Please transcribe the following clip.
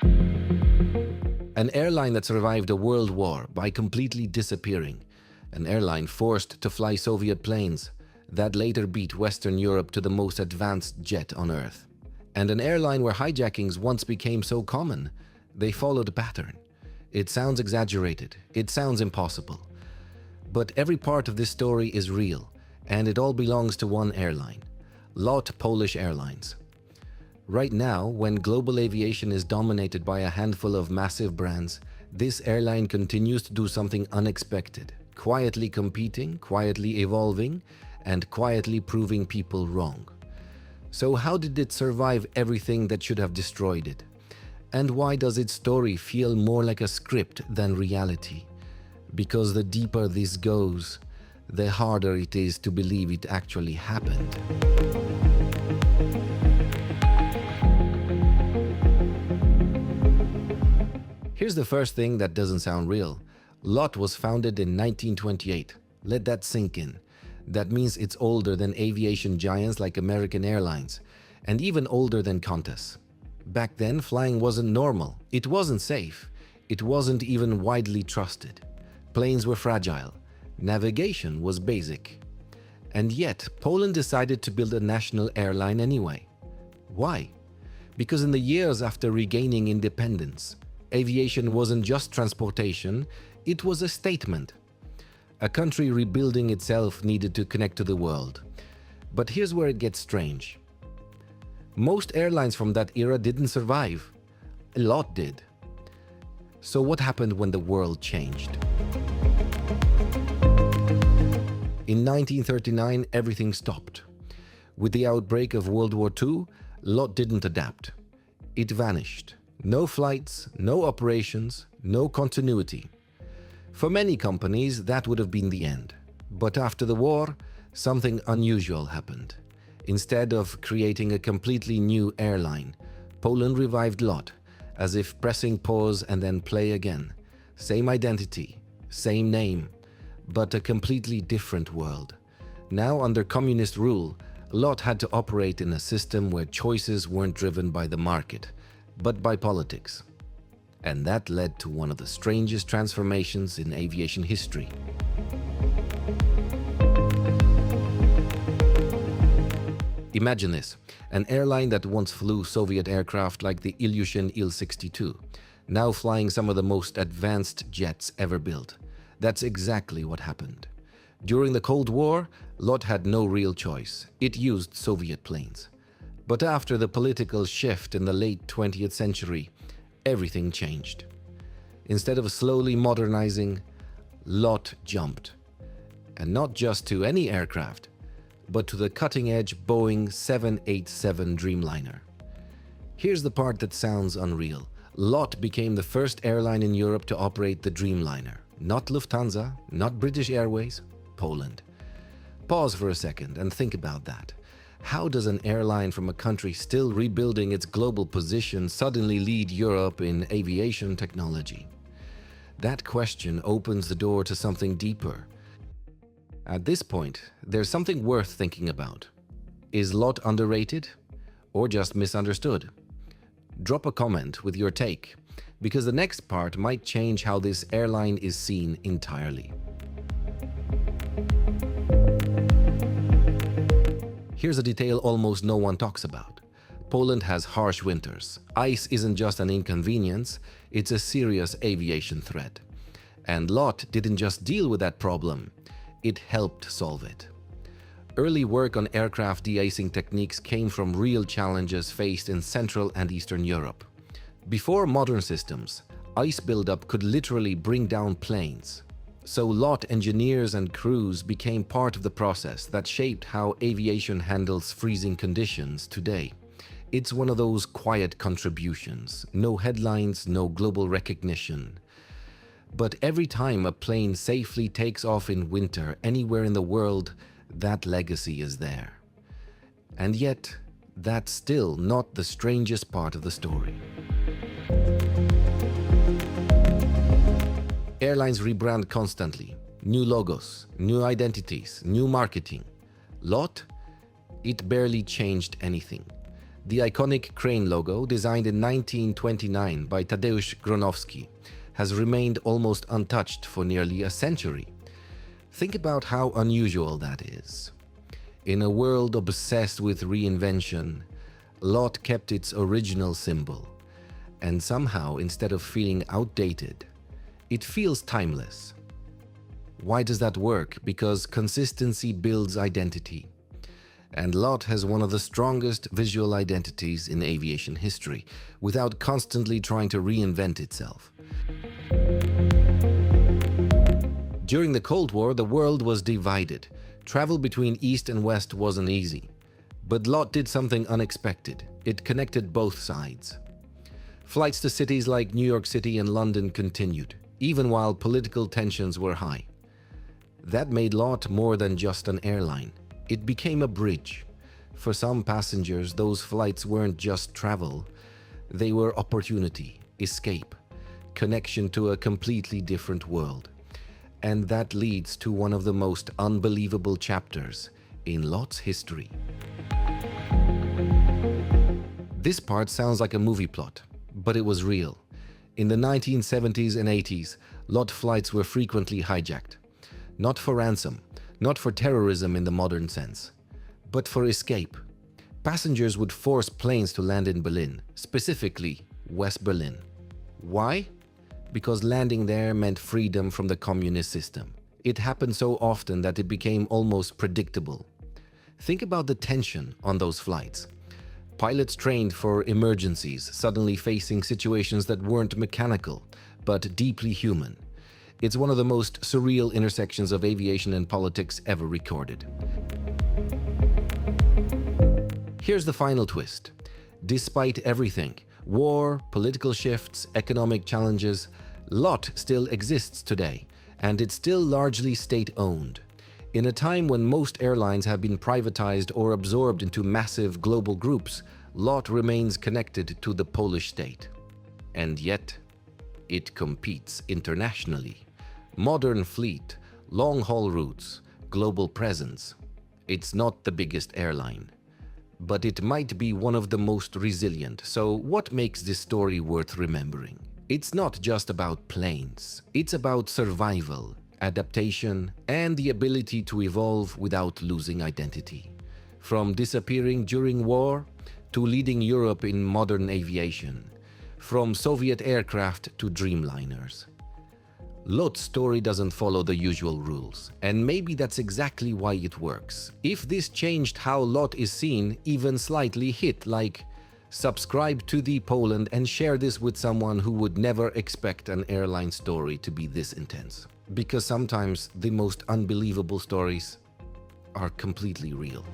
An airline that survived a world war by completely disappearing. An airline forced to fly Soviet planes that later beat Western Europe to the most advanced jet on Earth. And an airline where hijackings once became so common, they followed a pattern. It sounds exaggerated, it sounds impossible. But every part of this story is real, and it all belongs to one airline, LOT Polish Airlines. Right now, when global aviation is dominated by a handful of massive brands, this airline continues to do something unexpected, quietly competing, quietly evolving, and quietly proving people wrong. So how did it survive everything that should have destroyed it? And why does its story feel more like a script than reality? Because the deeper this goes, the harder it is to believe it actually happened. Here's the first thing that doesn't sound real. LOT was founded in 1928. Let that sink in. That means it's older than aviation giants like American Airlines, and even older than Qantas. Back then, flying wasn't normal. It wasn't safe. It wasn't even widely trusted. Planes were fragile. Navigation was basic. And yet, Poland decided to build a national airline anyway. Why? Because in the years after regaining independence, aviation wasn't just transportation, it was a statement. A country rebuilding itself needed to connect to the world. But here's where it gets strange. Most airlines from that era didn't survive. A lot did. So what happened when the world changed? In 1939, everything stopped. With the outbreak of World War II, LOT didn't adapt. It vanished. No flights, no operations, no continuity. For many companies, that would have been the end. But after the war, something unusual happened. Instead of creating a completely new airline, Poland revived LOT, as if pressing pause and then play again. Same identity, same name, but a completely different world. Now, under communist rule, LOT had to operate in a system where choices weren't driven by the market, but by politics. And that led to one of the strangest transformations in aviation history. Imagine this, an airline that once flew Soviet aircraft like the Ilyushin Il-62, now flying some of the most advanced jets ever built. That's exactly what happened. During the Cold War, LOT had no real choice. It used Soviet planes. But after the political shift in the late 20th century, everything changed. Instead of slowly modernizing, LOT jumped. And not just to any aircraft, but to the cutting-edge Boeing 787 Dreamliner. Here's the part that sounds unreal. LOT became the first airline in Europe to operate the Dreamliner. Not Lufthansa, not British Airways, Poland. Pause for a second and think about that. How does an airline from a country still rebuilding its global position suddenly lead Europe in aviation technology? That question opens the door to something deeper. At this point, there's something worth thinking about. Is LOT underrated or just misunderstood? Drop a comment with your take, because the next part might change how this airline is seen entirely. Here's a detail almost no one talks about. Poland has harsh winters. Ice isn't just an inconvenience, it's a serious aviation threat. And LOT didn't just deal with that problem, it helped solve it. Early work on aircraft de-icing techniques came from real challenges faced in Central and Eastern Europe. Before modern systems, ice buildup could literally bring down planes. So LOT engineers and crews became part of the process that shaped how aviation handles freezing conditions today. It's one of those quiet contributions, no headlines, no global recognition. But every time a plane safely takes off in winter anywhere in the world, that legacy is there. And yet, that's still not the strangest part of the story. Airlines rebrand constantly. New logos, new identities, new marketing. LOT? It barely changed anything. The iconic crane logo, designed in 1929 by Tadeusz Gronowski, has remained almost untouched for nearly a century. Think about how unusual that is. In a world obsessed with reinvention, LOT kept its original symbol, and somehow, instead of feeling outdated, it feels timeless. Why does that work? Because consistency builds identity. And LOT has one of the strongest visual identities in aviation history, without constantly trying to reinvent itself. During the Cold War, the world was divided. Travel between East and West wasn't easy. But LOT did something unexpected. It connected both sides. Flights to cities like New York City and London continued, even while political tensions were high. That made LOT more than just an airline. It became a bridge. For some passengers, those flights weren't just travel. They were opportunity, escape, connection to a completely different world. And that leads to one of the most unbelievable chapters in LOT's history. This part sounds like a movie plot, but it was real. In the 1970s and 80s, LOT flights were frequently hijacked. Not for ransom, not for terrorism in the modern sense, but for escape. Passengers would force planes to land in Berlin, specifically West Berlin. Why? Because landing there meant freedom from the communist system. It happened so often that it became almost predictable. Think about the tension on those flights. Pilots trained for emergencies, suddenly facing situations that weren't mechanical, but deeply human. It's one of the most surreal intersections of aviation and politics ever recorded. Here's the final twist. Despite everything, war, political shifts, economic challenges, LOT still exists today, and it's still largely state-owned. In a time when most airlines have been privatized or absorbed into massive global groups, LOT remains connected to the Polish state. And yet, it competes internationally. Modern fleet, long-haul routes, global presence. It's not the biggest airline, but it might be one of the most resilient. So what makes this story worth remembering? It's not just about planes. It's about survival, adaptation, and the ability to evolve without losing identity. From disappearing during war to leading Europe in modern aviation, from Soviet aircraft to Dreamliners. LOT's story doesn't follow the usual rules, and maybe that's exactly why it works. If this changed how LOT is seen, even slightly, hit like subscribe to the Poland and share this with someone who would never expect an airline story to be this intense. Because sometimes the most unbelievable stories are completely real.